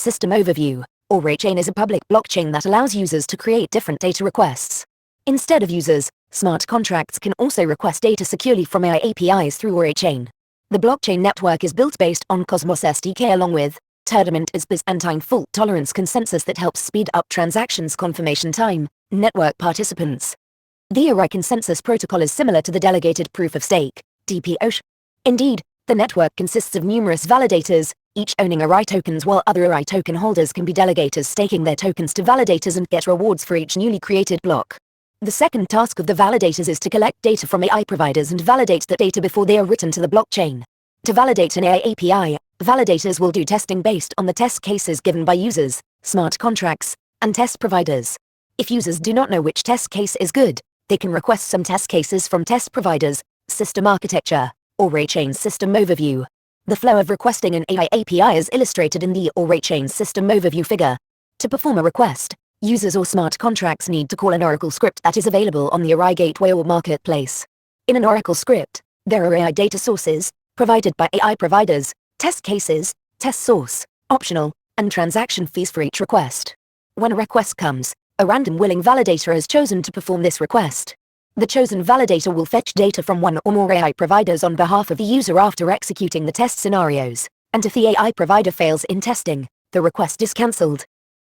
System overview. ORAchain is a public blockchain that allows users to create different data requests. Instead of users, smart contracts can also request data securely from AI APIs through ORAchain. The blockchain network is built based on Cosmos SDK along with Terdament ISBIS and time fault tolerance consensus that helps speed up transactions confirmation time, network participants. The ORAI consensus protocol is similar to the delegated proof of stake, DPoS. Indeed, the network consists of numerous validators, each owning ORAI tokens, while other ORAI token holders can be delegators staking their tokens to validators and get rewards for each newly created block. The second task of the validators is to collect data from AI providers and validate that data before they are written to the blockchain. To validate an AI API, validators will do testing based on the test cases given by users, smart contracts, and test providers. If users do not know which test case is good, they can request some test cases from test providers. System architecture, ORAchain system overview. The flow of requesting an AI API is illustrated in the ORAchain system overview figure. To perform a request, users or smart contracts need to call an Oracle script that is available on the ORAI gateway or marketplace. In an Oracle script, there are AI data sources, provided by AI providers, test cases, test source, optional, and transaction fees for each request. When a request comes, a random willing validator is chosen to perform this request. The chosen validator will fetch data from one or more AI providers on behalf of the user after executing the test scenarios, and if the AI provider fails in testing, the request is cancelled.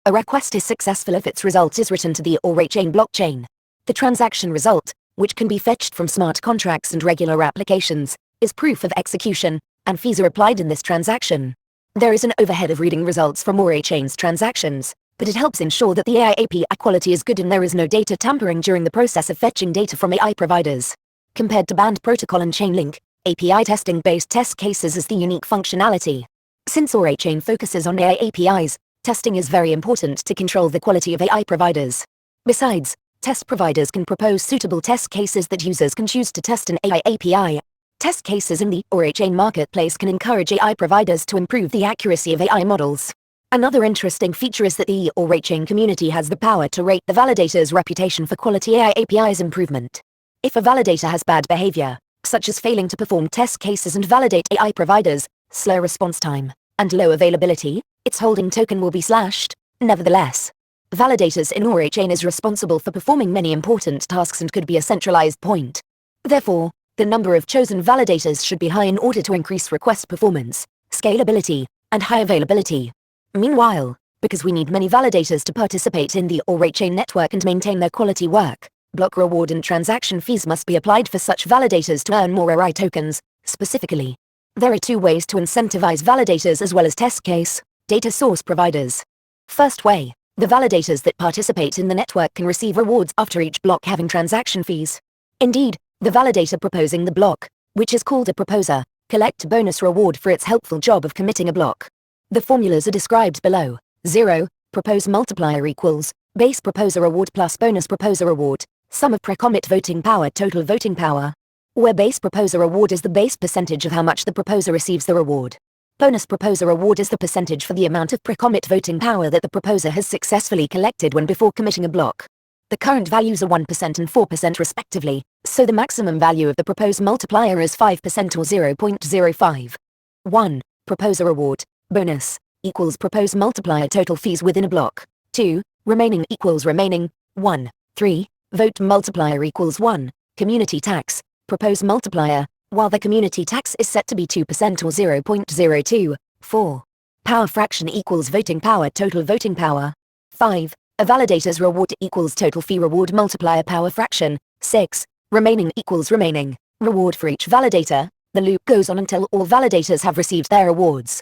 A request is successful if its result is written to the ORAchain blockchain. The transaction result, which can be fetched from smart contracts and regular applications, is proof of execution, and fees are applied in this transaction. There is an overhead of reading results from ORAchain's transactions, but it helps ensure that the AI API quality is good and there is no data tampering during the process of fetching data from AI providers. Compared to band protocol and Chainlink, API testing-based test cases is the unique functionality. Since ORAchain focuses on AI APIs, testing is very important to control the quality of AI providers. Besides, test providers can propose suitable test cases that users can choose to test an AI API. Test cases in the ORAchain marketplace can encourage AI providers to improve the accuracy of AI models. Another interesting feature is that the ORAchain community has the power to rate the validator's reputation for quality AI APIs improvement. If a validator has bad behavior, such as failing to perform test cases and validate AI providers, slow response time, and low availability, its holding token will be slashed. Nevertheless, validators in ORAchain is responsible for performing many important tasks and could be a centralized point. Therefore, the number of chosen validators should be high in order to increase request performance, scalability, and high availability. Meanwhile, because we need many validators to participate in the ORAchain network and maintain their quality work, block reward and transaction fees must be applied for such validators to earn more ORAI tokens. Specifically, there are two ways to incentivize validators as well as test case, data source providers. First way, the validators that participate in the network can receive rewards after each block having transaction fees. Indeed, the validator proposing the block, which is called a proposer, collect a bonus reward for its helpful job of committing a block. The formulas are described below. 0, propose multiplier equals, base proposer reward plus bonus proposer reward, sum of pre-commit voting power total voting power. Where base proposer reward is the base percentage of how much the proposer receives the reward. Bonus proposer reward is the percentage for the amount of pre-commit voting power that the proposer has successfully collected when before committing a block. The current values are 1% and 4% respectively, so the maximum value of the proposed multiplier is 5% or 0.05. 1. Proposer reward, bonus, equals proposed multiplier total fees within a block. 2. Remaining equals remaining, 1. 3. Vote multiplier equals 1. Community tax, proposed multiplier, while the community tax is set to be 2% or 0.02. 4. Power fraction equals voting power total voting power. 5. A validator's reward equals total fee reward multiplier power fraction. 6. Remaining equals remaining reward for each validator. The loop goes on until all validators have received their rewards.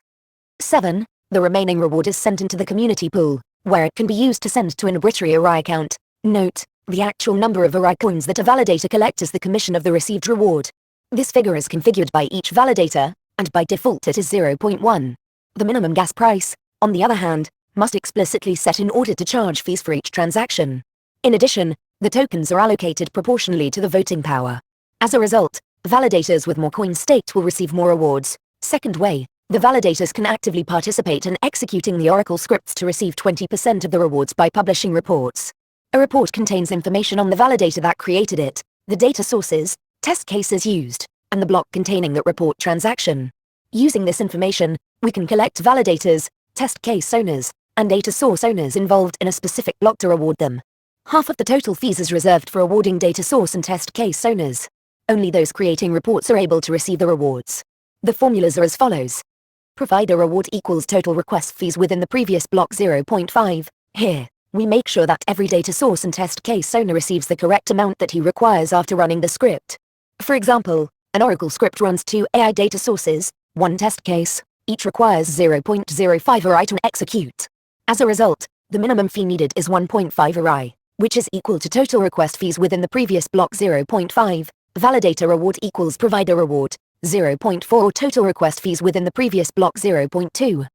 7. The remaining reward is sent into the community pool, where it can be used to send to an arbitrary ORAI account. Note, the actual number of ORAI coins that a validator collects is the commission of the received reward. This figure is configured by each validator, and by default it is 0.1. The minimum gas price, on the other hand, must explicitly set in order to charge fees for each transaction. In addition, the tokens are allocated proportionally to the voting power. As a result, validators with more coins staked will receive more rewards. Second way, the validators can actively participate in executing the Oracle scripts to receive 20% of the rewards by publishing reports. A report contains information on the validator that created it, the data sources, test cases used, and the block containing that report transaction. Using this information, we can collect validators, test case owners, and data source owners involved in a specific block to reward them. Half of the total fees is reserved for awarding data source and test case owners. Only those creating reports are able to receive the rewards. The formulas are as follows. Provider reward equals total request fees within the previous block 0.5. Here, we make sure that every data source and test case owner receives the correct amount that he requires after running the script. For example, an Oracle script runs 2 AI data sources, 1 test case, each requires 0.05 Ori to execute. As a result, the minimum fee needed is 1.5 Ori, which is equal to total request fees within the previous block 0.5. Validator reward equals provider reward, 0.4 or total request fees within the previous block 0.2.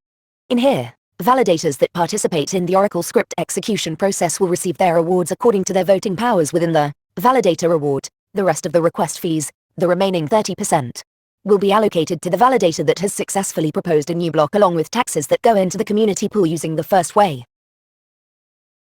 In here, validators that participate in the Oracle script execution process will receive their rewards according to their voting powers within the validator reward. The rest of the request fees, the remaining 30%, will be allocated to the validator that has successfully proposed a new block along with taxes that go into the community pool using the first way.